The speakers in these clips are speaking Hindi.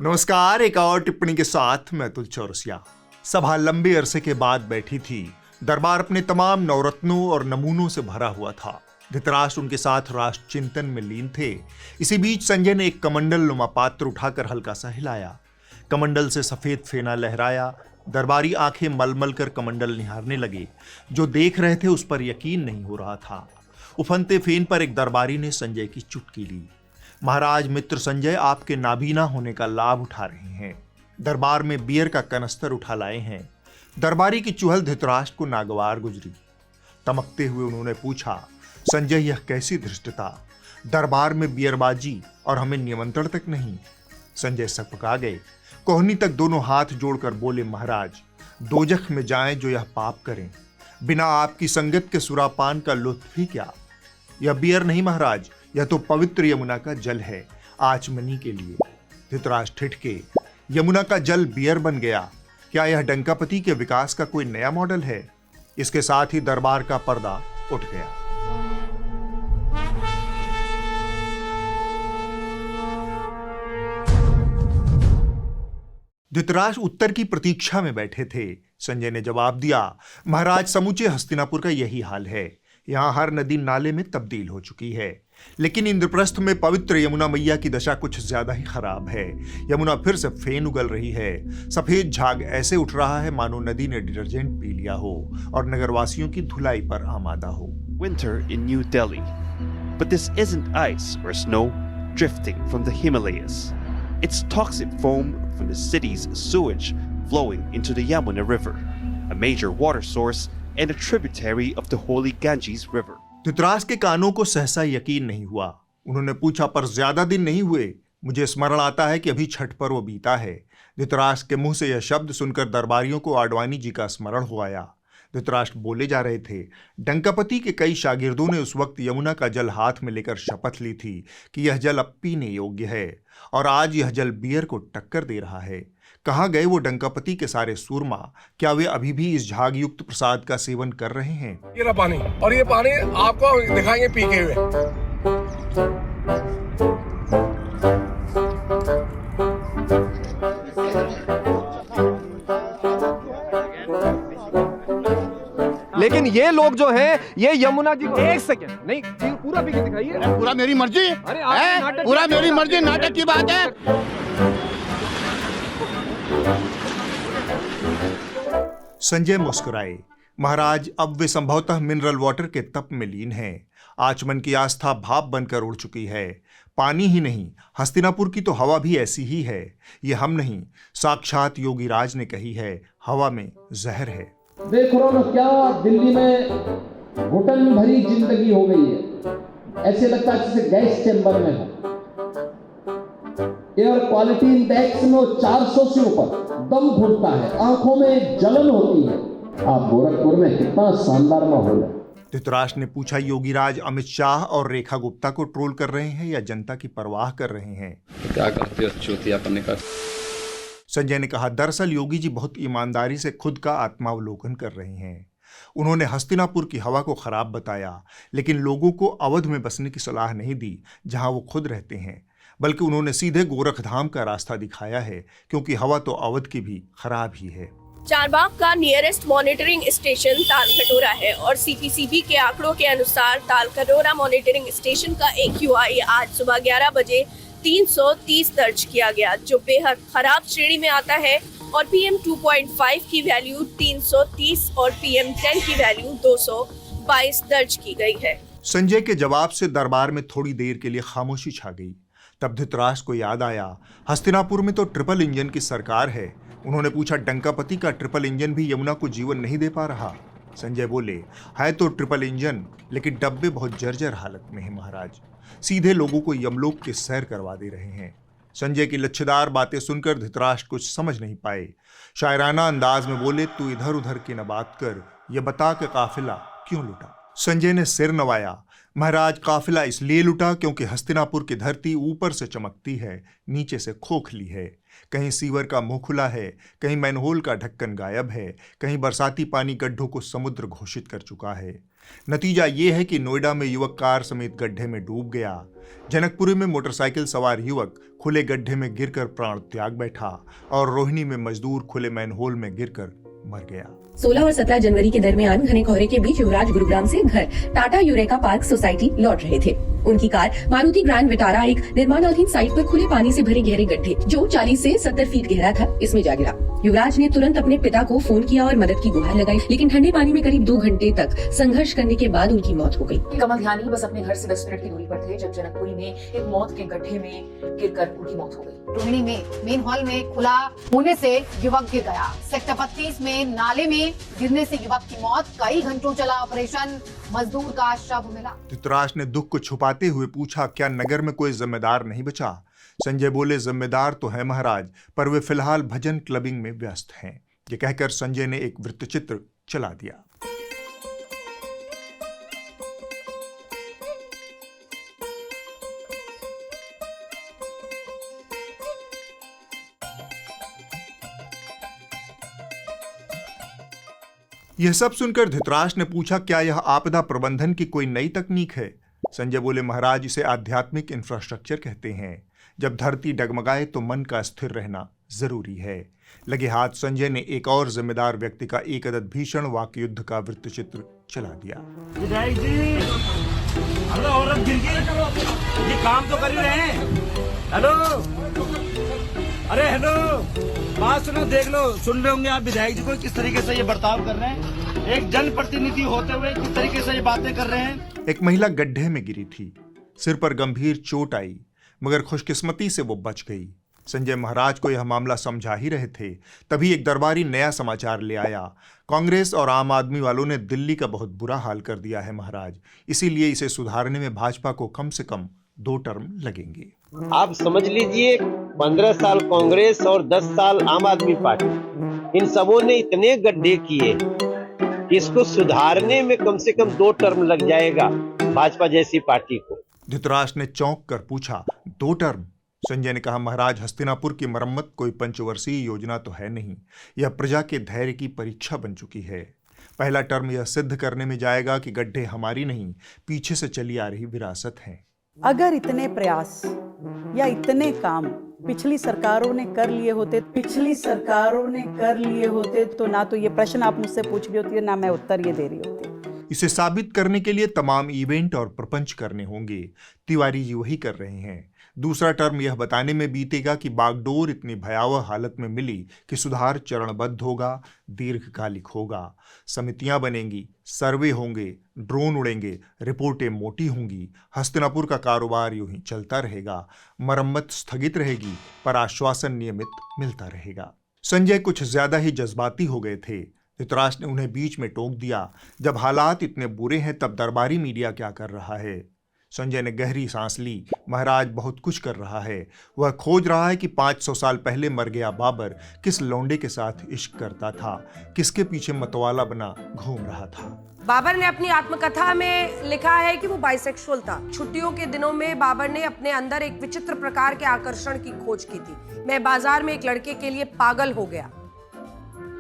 नमस्कार। एक और टिप्पणी के साथ मैं अतुल चौरसिया। सभा लंबे अरसे के बाद बैठी थी। दरबार अपने तमाम नवरत्नों और नमूनों से भरा हुआ था। धृतराष्ट्र उनके साथ राष्ट्र चिंतन में लीन थे। इसी बीच संजय ने एक कमंडल नुमा पात्र उठाकर हल्का सा हिलाया। कमंडल से सफेद फेना लहराया। दरबारी आंखें मलमल कर कमंडल निहारने लगे। जो देख रहे थे उस पर यकीन नहीं हो रहा था। उफनते फेन पर एक दरबारी ने संजय की चुटकी ली। महाराज मित्र संजय आपके नाबीना होने का लाभ उठा रहे हैं। दरबार में बियर का कनस्तर उठा लाए हैं। दरबारी की चुहल धृतराष्ट्र को नागवार गुजरी। तमकते हुए उन्होंने पूछा, संजय यह कैसी धृष्टता? दरबार में बियरबाजी और हमें निमंत्रण तक नहीं। संजय सकपका गए। कोहनी तक दोनों हाथ जोड़कर बोले, महाराज दोजख में जाएं जो यह पाप करें। बिना आपकी संगत के सुरापान का लुत्फ ही क्या। यह बियर नहीं महाराज, यह तो पवित्र यमुना का जल है, आचमनी के लिए। धृतराष्ट्र ठिठके। यमुना का जल बियर बन गया? क्या यह डंकापति के विकास का कोई नया मॉडल है? इसके साथ ही दरबार का पर्दा उठ गया। धृतराष्ट्र उत्तर की प्रतीक्षा में बैठे थे। संजय ने जवाब दिया, महाराज समूचे हस्तिनापुर का यही हाल है। यहां हर नदी नाले में तब्दील हो चुकी है, लेकिन इंद्रप्रस्थ में पवित्र यमुना मैया की दशा कुछ ज्यादा ही खराब है। यमुना फिर से फेन उगल रही है। सफेद झाग ऐसे उठ रहा है मानो नदी ने डिटर्जेंट पी लिया हो और नगरवासियों की धुलाई पर आमादा हो। Winter in New Delhi, but this isn't ice or snow drifting from the Himalayas. It's toxic foam from the city's sewage flowing into the Yamuna River, a major water source and a tributary of the holy Ganges River. Dhritarashtra के कानों को सहसा यकीन नहीं हुआ। उन्होंने पूछा, पर ज्यादा दिन नहीं हुए। मुझे स्मरण आता है कि अभी छठ पर्व बीता है। धृतराष्ट्र के मुंह से यह शब्द सुनकर दरबारियों को आडवाणी जी का स्मरण हो आया। धृतराष्ट्र बोले जा रहे थे। डंकापति के कई शागिर्दों ने उस वक्त यमुना का जल हाथ में लेकर शपथ ली थी कि यह जल अब पीने योग्य है, और आज यह जल बियर को टक्कर दे रहा है। कहाँ गए वो डंकापति के सारे सूरमा? क्या वे अभी भी इस झाग युक्त प्रसाद का सेवन कर रहे हैं? ये रहा पानी, और ये पानी आपको दिखाएंगे पीके हुए। लेकिन ये लोग जो हैं, ये यमुना जी को एक सेकंड नहीं, पूरा पी के दिखाइए। पूरा मेरी मर्जी। अरे पूरा मेरी मर्जी, नाटक की बात है। संजय मुस्कुराए। महाराज अब वे संभवतः मिनरल वाटर के तप में लीन हैं। आचमन की आस्था भाप बनकर उड़ चुकी है। पानी ही नहीं, हस्तिनापुर की तो हवा भी ऐसी ही है। ये हम नहीं, साक्षात योगी राज ने कही है, हवा में जहर है। देख रहा ना क्या दिल्ली में घुटन भरी जिंदगी हो गई है। ऐसे लगता है जैसे गैस चैम्बर में है। एयर क्वालिटी इंडेक्स में 400 से ऊपर दम घुटता है, आंखों में जलन होती है। आप गोरखपुर में कितना शानदार माहौल है। धृतराष्ट्र ने पूछा, योगीराज अमित शाह और रेखा गुप्ता को ट्रोल कर रहे हैं या जनता की परवाह कर रहे हैं? क्या करते हो चूतिया करने का? संजय ने कहा, दरअसल योगी जी बहुत ईमानदारी से खुद का आत्मावलोकन कर रहे हैं। उन्होंने हस्तिनापुर की हवा को खराब बताया, लेकिन लोगों को अवध में बसने की सलाह नहीं दी जहां वो खुद रहते हैं, बल्कि उन्होंने सीधे गोरखधाम का रास्ता दिखाया है, क्योंकि हवा तो अवध की भी खराब ही है। चारबाग का नियरेस्ट मॉनिटरिंग स्टेशन तालकटोरा है और सीपीसीबी के आंकड़ों के अनुसार तालकटोरा मॉनिटरिंग स्टेशन का AQI आज सुबह 11 बजे 330 दर्ज किया गया, जो बेहद खराब श्रेणी में आता है, और PM 2.5 की वैल्यू 330 और PM 10 की वैल्यू 222 दर्ज की गई है। संजय के जवाब से दरबार में थोड़ी देर के लिए खामोशी छा गई। तब धृतराष्ट्र को याद आया, हस्तिनापुर में तो ट्रिपल इंजन की सरकार है। उन्होंने पूछा, डंकापति का ट्रिपल इंजन भी यमुना को जीवन नहीं दे पा रहा? संजय बोले, है तो ट्रिपल इंजन, लेकिन डब्बे बहुत जर्जर हालत में है महाराज। सीधे लोगों को यमलोक के सैर करवा दे रहे हैं। संजय की लच्छेदार बातें सुनकर धृतराष्ट्र कुछ समझ नहीं पाए। शायराना अंदाज में बोले, तू इधर उधर की न बात कर, यह बता के काफिला क्यों लुटा? संजय ने सिर नवाया। महाराज काफिला इसलिए लुटा क्योंकि हस्तिनापुर की धरती ऊपर से चमकती है, नीचे से खोखली है। कहीं सीवर का मुंह खुला है, कहीं मैनहोल का ढक्कन गायब है, कहीं बरसाती पानी गड्ढों को समुद्र घोषित कर चुका है। नतीजा ये है कि नोएडा में युवक कार समेत गड्ढे में डूब गया। जनकपुरी में मोटरसाइकिल सवार युवक खुले गड्ढे में गिरकर प्राण त्याग बैठा और रोहिणी में मजदूर खुले मैनहोल में गिरकर मर गया। 16 और 17 जनवरी के दरमियान घने कोहरे के बीच युवराज गुरुग्राम से घर टाटा यूरेका पार्क सोसाइटी लौट रहे थे। उनकी कार मारुति ग्रैंड विटारा एक निर्माणाधीन साइट पर खुले पानी से भरे गहरे गड्ढे जो 40 से 70 फीट गहरा था, इसमें जा गिरा। युवराज ने तुरंत अपने पिता को फोन किया और मदद की गुहार लगाई, लेकिन ठंडे पानी में करीब 2 घंटे तक संघर्ष करने के बाद उनकी मौत हो गई। कमल ध्यानी बस अपने घर से 10 मिनट की दूरी पर थे जब जनकपुरी में एक मौत के गड्ढे में गिरकर उनकी मौत हो गई। रोहिणी में मेन हॉल में खुला होने से युवक गिर गया। सेक्टर 32 में नाले में गिरने से युवक की मौत। कई घंटों चला ऑपरेशन, मजदूर का शव मिला। धृतराष्ट्र ने दुख को छुपाते हुए पूछा, क्या नगर में कोई जिम्मेदार नहीं बचा? संजय बोले, जिम्मेदार तो है महाराज, पर वे फिलहाल भजन क्लबिंग में व्यस्त हैं। ये कहकर संजय ने एक वृत्तचित्र चला दिया। यह सब सुनकर धृतराष्ट्र ने पूछा, क्या यह आपदा प्रबंधन की कोई नई तकनीक है? संजय बोले, महाराज, इसे आध्यात्मिक इंफ्रास्ट्रक्चर कहते हैं। जब धरती डगमगाए तो मन का स्थिर रहना जरूरी है। लगे हाथ संजय ने एक और जिम्मेदार व्यक्ति का एक अदद भीषण वाक युद्ध का वृत्तचित्र चला दिया। विधायक जी, हेलो, औरत गिर गई, ये काम तो कर ही रहे हैं। हेलो, अरे हेलो, बात सुनो, देख लो, सुन रहे होंगे आप विधायक जी को किस तरीके से ये बर्ताव कर रहे हैं, एक जनप्रतिनिधि होते हुए किस तरीके से ये बातें कर रहे हैं। एक महिला गड्ढे में गिरी थी, सिर पर गंभीर चोट आई, मगर खुशकिस्मती से वो बच गई। संजय महाराज को यह मामला समझा ही रहे थे, तभी एक दरबारी नया समाचार ले आया। कांग्रेस और आम आदमी वालों ने दिल्ली का बहुत बुरा हाल कर दिया है महाराज, इसीलिए इसे सुधारने में भाजपा को कम से कम 2 टर्म लगेंगे। आप समझ लीजिए, 15 साल कांग्रेस और 10 साल आम आदमी पार्टी, इन सबों ने इतने गड्ढे किए कि इसको सुधारने में कम से कम 2 टर्म लग जाएगा भाजपा जैसी पार्टी को। धृतराष्ट्र ने चौंक कर पूछा, 2 टर्म? संजय ने कहा, महाराज, हस्तिनापुर की मरम्मत कोई पंचवर्षीय योजना तो है नहीं, यह प्रजा के धैर्य की परीक्षा बन चुकी है। पहला टर्म यह सिद्ध करने में जाएगा कि गड्ढे हमारी नहीं, पीछे से चली आ रही विरासत हैं। अगर इतने प्रयास या इतने काम पिछली सरकारों ने कर लिए होते तो ना तो ये प्रश्न आप मुझसे पूछ रही होती है, ना मैं उत्तर ये दे रही होती। इसे साबित करने के लिए तमाम इवेंट और प्रपंच करने होंगे। तिवारी जी वही कर रहे हैं। दूसरा टर्म यह बताने में बीतेगा कि बागडोर इतनी भयावह हालत में मिली कि सुधार चरणबद्ध होगा, दीर्घकालिक होगा। समितियां बनेंगी, सर्वे होंगे, ड्रोन उड़ेंगे, रिपोर्टें मोटी होंगी। हस्तिनापुर का कारोबार यूं ही चलता रहेगा। मरम्मत स्थगित रहेगी, पर आश्वासन नियमित मिलता रहेगा। संजय कुछ ज्यादा ही जज्बाती हो गए थे। धृतराष्ट्र ने उन्हें बीच में टोक दिया, जब हालात इतने बुरे हैं तब दरबारी मीडिया क्या कर रहा है? संजय ने गहरी सांस ली। महाराज बहुत कुछ कर रहा है। वह खोज रहा है कि 500 साल पहले मर गया बाबर किस लौंडे के साथ इश्क करता था, किसके पीछे मतवाला बना घूम रहा था। बाबर ने अपनी आत्मकथा में लिखा है कि वो बाइसेक्सुअल था। छुट्टियों के दिनों में बाबर ने अपने अंदर एक विचित्र प्रकार के आकर्षण की खोज की थी। मैं बाजार में एक लड़के के लिए पागल हो गया,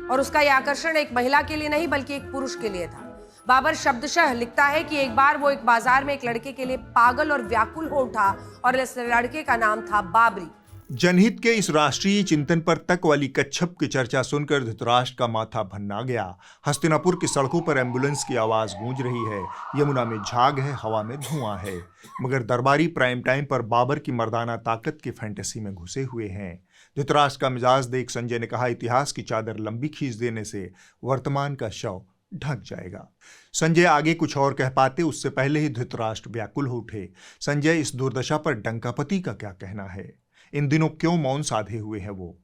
और उसका यह आकर्षण एक महिला के लिए नहीं बल्कि एक पुरुष के लिए था। बाबर शब्दशः लिखता है कि एक बार वो एक बाजार में एक लड़के के लिए पागल और व्याकुल हो उठा, और इस लड़के का नाम था बाबरी। जनहित के इस राष्ट्रीय चिंतन पर तक वाली कच्छप की चर्चा सुनकर धृतराष्ट्र का माथा भन्ना गया। हस्तिनापुर की सड़कों पर एम्बुलेंस की आवाज गूंज रही है, यमुना में झाग है, हवा में धुआं है, मगर दरबारी प्राइम टाइम पर बाबर की मर्दाना ताकत की फैंटेसी में घुसे हुए हैं। धृतराष्ट्र का मिजाज देख संजय ने कहा, इतिहास की चादर लंबी खींच देने से वर्तमान का शव ढक जाएगा। संजय आगे कुछ और कह पाते उससे पहले ही धृतराष्ट्र व्याकुल हो उठे। संजय, इस दुर्दशा पर डंकापति का क्या कहना है? इन दिनों क्यों मौन साधे हुए हैं वो?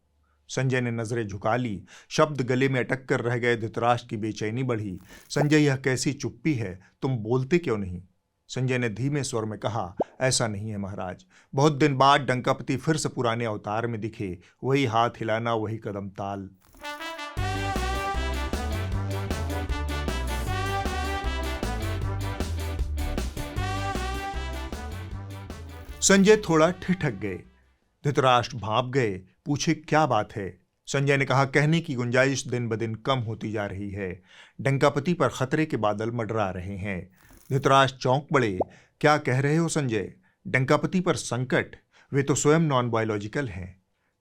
संजय ने नजरें झुका ली। शब्द गले में अटक कर रह गए। धृतराष्ट्र की बेचैनी बढ़ी। संजय, यह कैसी चुप्पी है? तुम बोलते क्यों नहीं? संजय ने धीमे स्वर में कहा, ऐसा नहीं है महाराज। बहुत दिन बाद डंकापति फिर से पुराने अवतार में दिखे। वही हाथ हिलाना, वही कदम ताल। संजय थोड़ा ठिठक गए। धृतराष्ट्र भाप गए, पूछे क्या बात है। संजय ने कहा कहने की गुंजाइश दिन ब दिन कम होती जा रही है, डंकापति पर खतरे के बादल मंडरा रहे हैं। धृतराष्ट्र चौंक पड़े, क्या कह रहे हो संजय? डंकापति पर संकट? वे तो स्वयं नॉन बायोलॉजिकल हैं।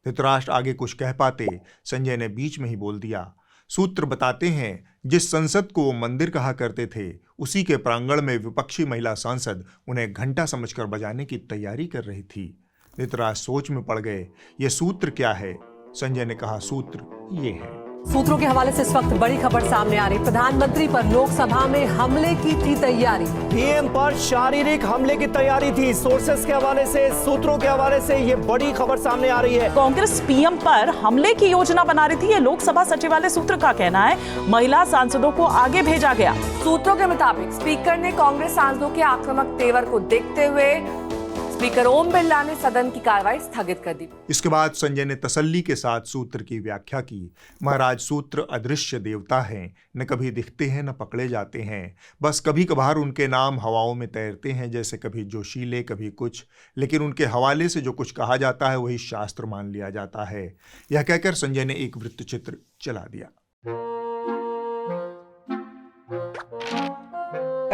धृतराष्ट्र आगे कुछ कह पाते, संजय ने बीच में ही बोल दिया। सूत्र बताते हैं जिस संसद को वो मंदिर कहा करते थे, उसी के प्रांगण में विपक्षी महिला सांसद उन्हें घंटा समझकर बजाने की तैयारी कर रही थी। धृतराष्ट्र सोच में पड़ गए, ये सूत्र क्या है? संजय ने कहा सूत्र ये है। सूत्रों के हवाले से इस वक्त बड़ी खबर सामने आ रही। प्रधानमंत्री पर लोकसभा में हमले की थी तैयारी, पीएम पर शारीरिक हमले की तैयारी थी। सोर्सेस के हवाले से, सूत्रों के हवाले से ये बड़ी खबर सामने आ रही है। कांग्रेस पीएम पर हमले की योजना बना रही थी, ये लोकसभा सचिवालय सूत्र का कहना है। महिला सांसदों को आगे भेजा गया। सूत्रों के मुताबिक स्पीकर ने कांग्रेस सांसदों के आक्रामक तेवर को देखते हुए स्पीकर ओम बिरला ने सदन की कार्रवाई स्थगित कर दी। इसके बाद संजय ने तसल्ली के साथ सूत्र की व्याख्या की। महाराज, सूत्र अदृश्य देवता हैं, न कभी दिखते हैं न पकड़े जाते हैं, बस कभी कभार उनके नाम हवाओं में तैरते हैं, जैसे कभी जोशीले कभी कुछ, लेकिन उनके हवाले से जो कुछ कहा जाता है वही शास्त्र मान लिया जाता है। यह कहकर संजय ने एक वृत्तचित्र चला दिया।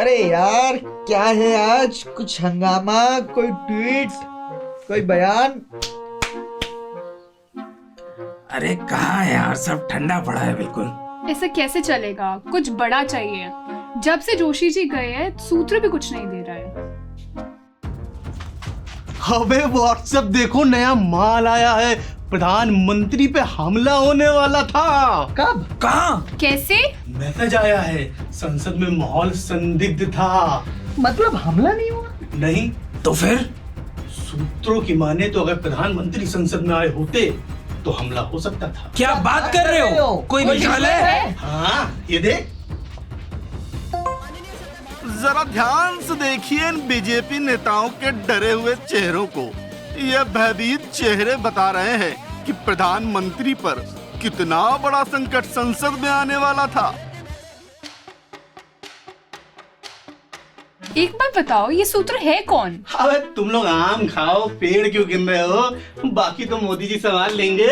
अरे यार, क्या है आज? कुछ हंगामा, कोई ट्वीट, कोई बयान? अरे कहाँ यार, सब ठंडा पड़ा है बिल्कुल। ऐसा कैसे चलेगा? कुछ बड़ा चाहिए। जब से जोशी जी गए हैं, सूत्र भी कुछ नहीं दे रहा है। अबे व्हाट्सएप देखो, नया माल आया है। प्रधानमंत्री पे हमला होने वाला था। कब? कहाँ? कैसे? मैसेज आया है, संसद में माहौल संदिग्ध था। मतलब हमला नहीं हुआ? नहीं तो फिर? सूत्रों की माने तो अगर प्रधानमंत्री संसद में आए होते तो हमला हो सकता था। क्या बात कर रहे हो? कोई मिसाल है? हाँ, ये देख। जरा ध्यान से देखिए इन बीजेपी नेताओं के डरे हुए चेहरों को। ये भयभीत चेहरे बता रहे हैं कि प्रधानमंत्री पर कितना बड़ा संकट संसद में आने वाला था। एक बात बताओ, ये सूत्र है कौन? अबे तुम लोग आम खाओ, पेड़ क्यों गिन रहे हो? बाकी तो मोदी जी संभाल लेंगे।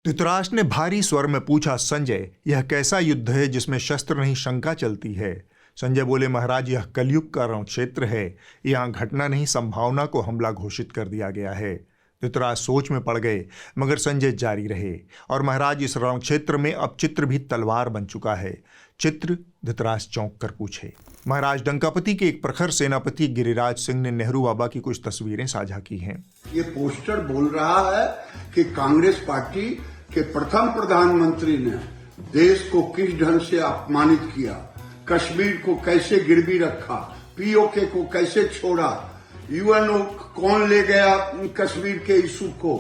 धृतराष्ट्र ने भारी स्वर में पूछा, संजय, यह कैसा युद्ध है जिसमें शस्त्र नहीं शंका चलती है? संजय बोले, महाराज, यह कलयुग का रण क्षेत्र है, यहाँ घटना नहीं संभावना को हमला घोषित कर दिया गया है। धृतराष्ट्र सोच में पड़ गए, मगर संजय जारी रहे, और महाराज, इस रण क्षेत्र में अब चित्र भी तलवार बन चुका है। चित्र? धृतराष्ट्र चौंक कर पूछे। महाराज, डंकापति के एक प्रखर सेनापति गिरिराज सिंह ने नेहरू बाबा की कुछ तस्वीरें साझा की हैं। ये पोस्टर बोल रहा है कि कांग्रेस पार्टी के प्रथम प्रधानमंत्री ने देश को किस ढंग से अपमानित किया, कश्मीर को कैसे गिरवी रखा, पीओके को कैसे छोड़ा, यूएनओ कौन ले गया कश्मीर के इशू को,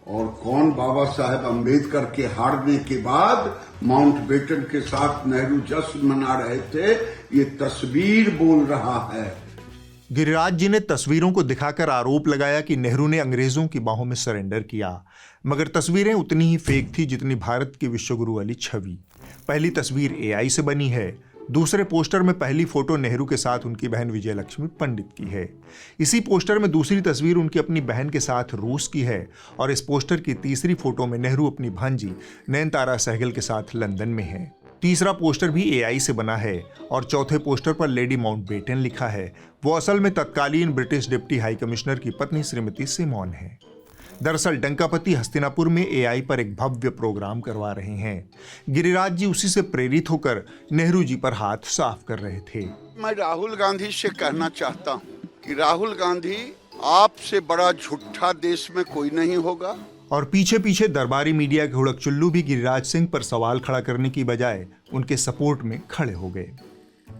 और कौन बाबा साहेब अम्बेडकर के हारने के बाद माउंटबेटन के साथ नेहरू जश्न मना रहे थे। ये तस्वीर बोल रहा है। गिरिराज जी ने तस्वीरों को दिखाकर आरोप लगाया कि नेहरू ने अंग्रेजों की बाहों में सरेंडर किया, मगर तस्वीरें उतनी ही फेक थी जितनी भारत की विश्वगुरु वाली छवि। पहली तस्वीर एआई से बनी है, दूसरे पोस्टर में पहली फोटो नेहरू के साथ उनकी बहन विजयलक्ष्मी पंडित की है। इसी पोस्टर में दूसरी तस्वीर उनकी अपनी बहन के साथ रूस की है, और इस पोस्टर की तीसरी फोटो में नेहरू अपनी भांजी नयनतारा सहगल के साथ लंदन में है। तीसरा पोस्टर भी एआई से बना है, और चौथे पोस्टर पर लेडी माउंटबेटन लिखा है। वो असल में तत्कालीन ब्रिटिश डिप्टी हाई कमिश्नर की पत्नी श्रीमती सिमोन है। दरअसल डंकापति हस्तिनापुर में एआई पर एक भव्य प्रोग्राम करवा रहे हैं। गिरिराज जी उसी से प्रेरित होकर नेहरू जी पर हाथ साफ कर रहे थे। मैं राहुल गांधी से कहना चाहता हूं कि राहुल गांधी, आपसे बड़ा झूठा देश में कोई नहीं होगा। और पीछे पीछे दरबारी मीडिया के हुड़क चुल्लू भी गिरिराज सिंह पर सवाल खड़ा करने की बजाय उनके सपोर्ट में खड़े हो गए।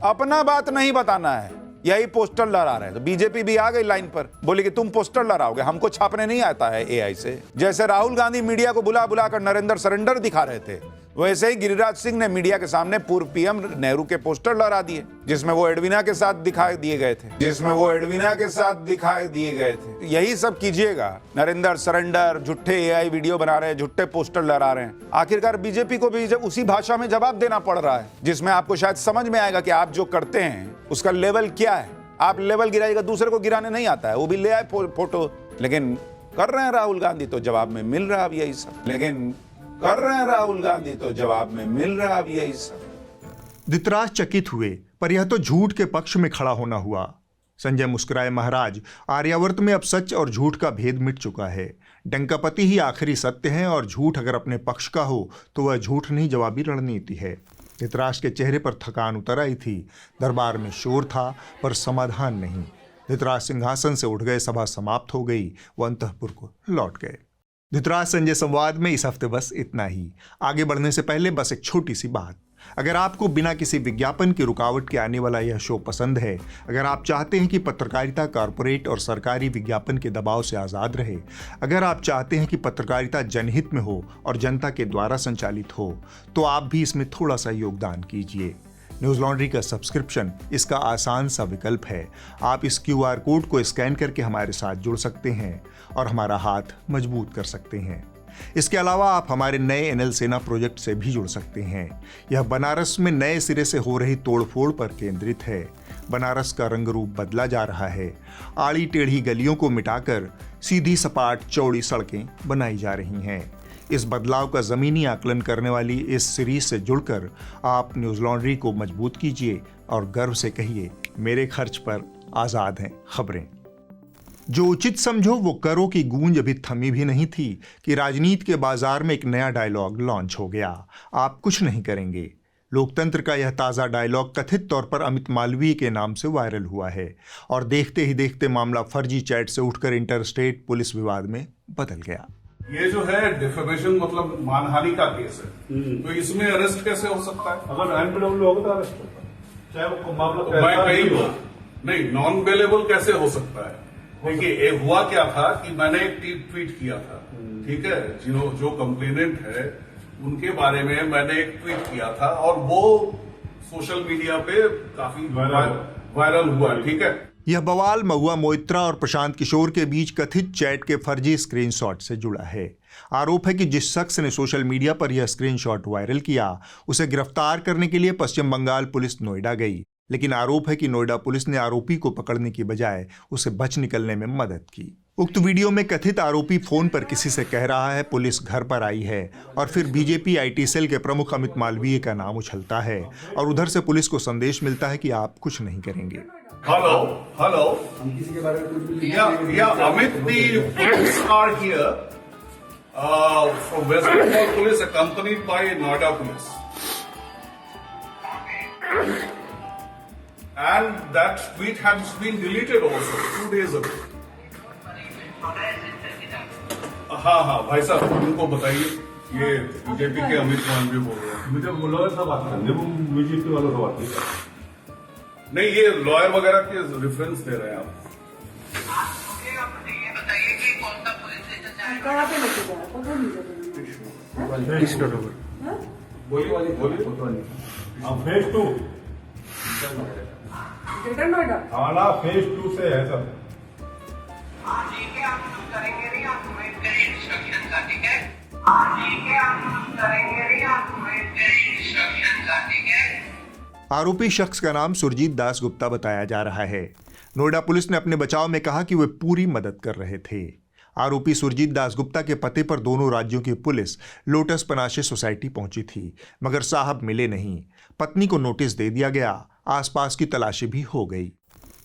अपना बात नहीं बताना है, यही पोस्टर लहरा रहे। तो बीजेपी भी आ गई लाइन पर, बोले कि तुम पोस्टर लहराओगे, हमको छापने नहीं आता है एआई से। जैसे राहुल गांधी मीडिया को बुला बुला कर नरेंद्र सरेंडर दिखा रहे थे, वैसे ही गिरिराज सिंह ने मीडिया के सामने पूर्व पीएम नेहरू के पोस्टर लहरा दिए, जिसमें वो एडवीना के साथ दिखाई दिए गए थे। यही सब कीजिएगा। नरेंद्र सरेंडर, झूठे एआई वीडियो बना रहे हैं, झूठे पोस्टर लहरा रहे हैं। आखिरकार बीजेपी को भी उसी भाषा में जवाब देना पड़ रहा है, जिसमें आपको शायद समझ में आएगा कि आप जो करते हैं उसका लेवल क्या है। आप लेवल गिराइएगा, दूसरे को गिराने नहीं आता है, वो भी ले आए फोटो। लेकिन कर रहे हैं राहुल गांधी तो जवाब में मिल रहा अब यही सब। धृतराज चकित हुए, पर यह तो झूठ के पक्ष में खड़ा होना हुआ। संजय मुस्कुराए महाराज, आर्यावर्त में अब सच और झूठ का भेद मिट चुका है। डंकापति ही आखिरी सत्य है और झूठ अगर अपने पक्ष का हो तो वह झूठ नहीं, जवाबी रणनीति है। धृतराज के चेहरे पर थकान उतर आई थी। दरबार में शोर था पर समाधान नहीं। धृतराज सिंहासन से उठ गए, सभा समाप्त हो गई, वो अंतःपुर को लौट गए। धृतराज संजय संवाद में इस हफ्ते बस इतना ही। आगे बढ़ने से पहले बस एक छोटी सी बात। अगर आपको बिना किसी विज्ञापन की रुकावट के आने वाला यह शो पसंद है, अगर आप चाहते हैं कि पत्रकारिता कॉर्पोरेट और सरकारी विज्ञापन के दबाव से आज़ाद रहे, अगर आप चाहते हैं कि पत्रकारिता जनहित में हो और जनता के द्वारा संचालित हो, तो आप भी इसमें थोड़ा सा योगदान कीजिए। न्यूज़ लॉन्ड्री का सब्सक्रिप्शन इसका आसान सा विकल्प है। आप इस QR कोड को स्कैन करके हमारे साथ जुड़ सकते हैं और हमारा हाथ मजबूत कर सकते हैं। इसके अलावा आप हमारे नए NL सेना प्रोजेक्ट से भी जुड़ सकते हैं। यह बनारस में नए सिरे से हो रही तोड़फोड़ पर केंद्रित है। बनारस का रंग रूप बदला जा रहा है। आड़ी टेढ़ी गलियों को मिटाकर सीधी सपाट चौड़ी सड़कें बनाई जा रही हैं। इस बदलाव का ज़मीनी आकलन करने वाली इस सीरीज से जुड़कर आप न्यूज़ लॉन्ड्री को मजबूत कीजिए और गर्व से कहिए, मेरे खर्च पर आज़ाद हैं खबरें। जो उचित समझो वो करो की गूंज अभी थमी भी नहीं थी कि राजनीति के बाजार में एक नया डायलॉग लॉन्च हो गया, आप कुछ नहीं करेंगे। लोकतंत्र का यह ताज़ा डायलॉग कथित तौर पर अमित मालवीय के नाम से वायरल हुआ है और देखते ही देखते मामला फर्जी चैट से उठकर इंटरस्टेट पुलिस विवाद में बदल गया। ये जो है डिफेमेशन मतलब मानहानि का केस है, तो इसमें अरेस्ट कैसे हो सकता है? अगर अनबेलेबल होगा तो अरेस्ट होगा, चाहे वो मामला नहीं नॉन बेलेबल कैसे हो सकता है? देखिए हुआ क्या था कि मैंने एक ट्वीट किया था, ठीक है, जो कंप्लेनेंट है उनके बारे में मैंने एक ट्वीट किया था और वो सोशल मीडिया पे काफी वायरल हुआ, ठीक है। यह बवाल महुआ मोइत्रा और प्रशांत किशोर के बीच कथित चैट के फर्जी स्क्रीनशॉट से जुड़ा है। आरोप है कि जिस शख्स ने सोशल मीडिया पर यह स्क्रीनशॉट वायरल किया, उसे गिरफ्तार करने के लिए पश्चिम बंगाल पुलिस नोएडा गई, लेकिन आरोप है कि नोएडा पुलिस ने आरोपी को पकड़ने की बजाय उसे बच निकलने में मदद की। उक्त वीडियो में कथित आरोपी फोन पर किसी से कह रहा है पुलिस घर पर आई है और फिर बीजेपी IT सेल के प्रमुख अमित मालवीय का नाम उछलता है और उधर से पुलिस को संदेश मिलता है कि आप कुछ नहीं करेंगे। हेलो हम किसी के बारे में कुछ भी Amit the police are here from West Bengal police accompanied by Noida police and that tweet has been deleted also 2 days ago. हाँ भाई साहब उनको बताइए, ये बीजेपी के अमित मालवीय बोल रहे हैं। मुझे लॉयर से बात करनी है, वो बीजेपी वालों से बात नहीं, ये लॉयर वगैरह के रेफरेंस दे रहे हैं आप। फेज 2 हाँ फेज 2 से है सब। आरोपी शख्स का नाम सुरजीत दास गुप्ता बताया जा रहा है। नोएडा पुलिस ने अपने बचाव में कहा कि वे पूरी मदद कर रहे थे। आरोपी सुरजीत दास गुप्ता के पते पर दोनों राज्यों की पुलिस लोटस पनाशे सोसाइटी पहुंची थी, मगर साहब मिले नहीं। पत्नी को नोटिस दे दिया गया, आसपास की तलाशी भी हो गई।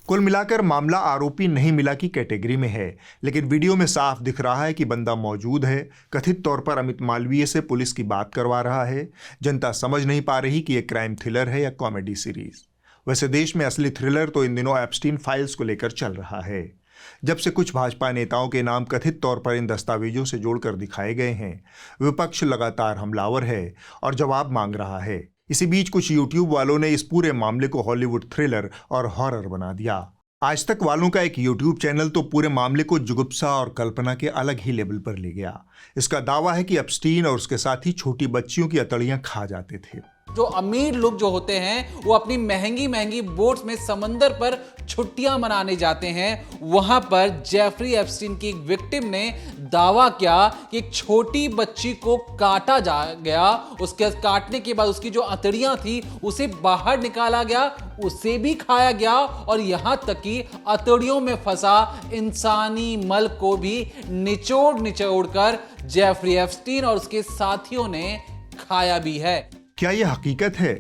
कुल मिलाकर मामला आरोपी नहीं मिला की कैटेगरी में है, लेकिन वीडियो में साफ दिख रहा है कि बंदा मौजूद है। कथित तौर पर अमित मालवीय से पुलिस की बात करवा रहा है। जनता समझ नहीं पा रही कि यह क्राइम थ्रिलर है या कॉमेडी सीरीज। वैसे देश में असली थ्रिलर तो इन दिनों एप्स्टीन फाइल्स को लेकर चल रहा है। जब से कुछ भाजपा नेताओं के नाम कथित तौर पर इन दस्तावेजों से जोड़कर दिखाए गए हैं, विपक्ष लगातार हमलावर है और जवाब मांग रहा है। इसी बीच कुछ यूट्यूब वालों ने इस पूरे मामले को हॉलीवुड थ्रिलर और हॉरर बना दिया। आज तक वालों का एक YouTube चैनल तो पूरे मामले को जुगुप्सा और कल्पना के अलग ही लेवल पर ले गया। इसका दावा है कि एप्स्टीन और उसके साथी छोटी बच्चियों की अतड़ियां खा जाते थे। जो अमीर लोग जो होते हैं वो अपनी महंगी महंगी बोट्स में समंदर पर छुट्टियां मनाने जाते हैं। वहां पर जेफरी एप्स्टीन की एक विक्टिम ने दावा किया कि एक छोटी बच्ची को काटा गया। उसके काटने के बाद उसकी जो अतड़ियां थी उसे बाहर निकाला गया, उसे भी खाया गया और यहां तक कि अतड़ियों में फंसा इंसानी मल को भी निचोड़ कर जेफरी एप्स्टीन और उसके साथियों ने खाया भी है। क्या यह हकीकत है?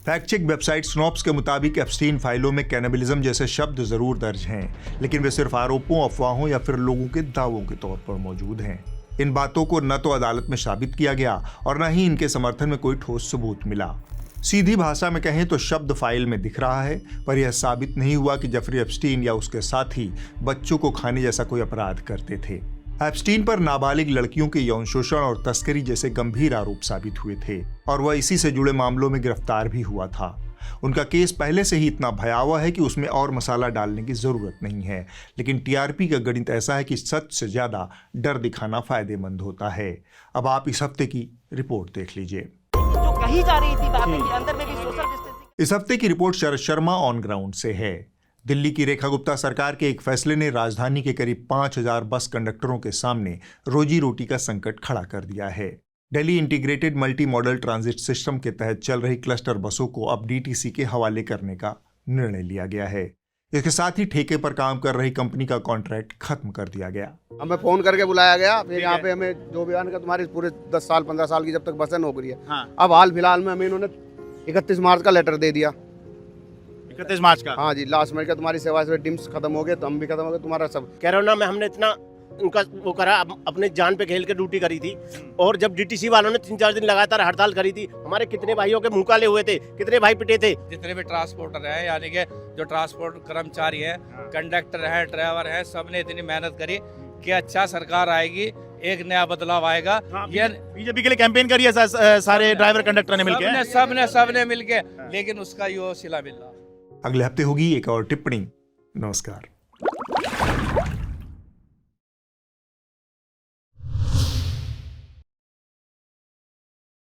फैक्ट चेक वेबसाइट स्नॉप्स के मुताबिक एप्स्टीन फाइलों में कैनिबलिज्म जैसे शब्द जरूर दर्ज हैं, लेकिन वे सिर्फ आरोपों, अफवाहों या फिर लोगों के दावों के तौर पर मौजूद हैं। इन बातों को न तो अदालत में साबित किया गया और न ही इनके समर्थन में कोई ठोस सबूत मिला। सीधी भाषा में कहें तो शब्द फाइल में दिख रहा है, पर यह साबित नहीं हुआ कि जेफरी एप्स्टीन या उसके साथी बच्चों को खाने जैसा कोई अपराध करते थे। एप्स्टीन पर नाबालिग लड़कियों के यौन शोषण और तस्करी जैसे गंभीर आरोप साबित हुए थे और वह इसी से जुड़े मामलों में गिरफ्तार भी हुआ था। उनका केस पहले से ही इतना भयावह है कि उसमें और मसाला डालने की जरूरत नहीं है, लेकिन टीआरपी का गणित ऐसा है कि सच से ज्यादा डर दिखाना फायदेमंद होता है। अब आप इस हफ्ते की रिपोर्ट देख लीजिए। जो कही जा रही थी बातें कि अंदर में भी सोशल डिस्टेंसिंग। इस हफ्ते की report Sharad Sharma on ground से है। दिल्ली की रेखा गुप्ता सरकार के एक फैसले ने राजधानी के करीब 5000 बस कंडक्टरों के सामने रोजी रोटी का संकट खड़ा कर दिया है। Delhi integrated multi modal transit system के तहत चल रही क्लस्टर बसों को अब डीटीसी के हवाले करने का निर्णय लिया गया है। इसके साथ ही ठेके पर काम कर रही कंपनी का कॉन्ट्रैक्ट खत्म कर दिया गया। हमें फोन करके बुलाया गया, फिर यहाँ पे हमें जो बयान का तुम्हारी पूरे 10 साल 15 साल की जब तक बसें नौकरी है। हाँ। अब हाल फिलहाल में हमें इन्होंने 31 मार्च का लेटर दे दिया। 31 मार्च का? हाँ जी, लास्ट मिनट का तुम्हारी सेवा से डिम्स खत्म हो गए तो हम भी खत्म हो गए, तुम्हारा सब। कोरोना में हमने इतना उनका वो करा, अपने जान पे खेल के ड्यूटी करी थी और जब डीटीसी वालों ने 3-4 दिन लगातार हड़ताल करी थी, हमारे कितने भाइयों के मुंह काले हुए थे, कितने भाई पिटे थे। जितने भी ट्रांसपोर्टर हैं, यानी कि जो ट्रांसपोर्ट कर्मचारी हैं, कंडक्टर हैं, ड्राइवर हैं, सबने इतनी मेहनत करी कि अच्छा सरकार आएगी, एक नया बदलाव आएगा। ये बीजेपी के लिए कैंपेन करी है सारे ड्राइवर कंडक्टर ने मिलकर, सबने मिलके, लेकिन उसका यो सिला मिल रहा। अगले हफ्ते होगी एक और टिप्पणी। नमस्कार।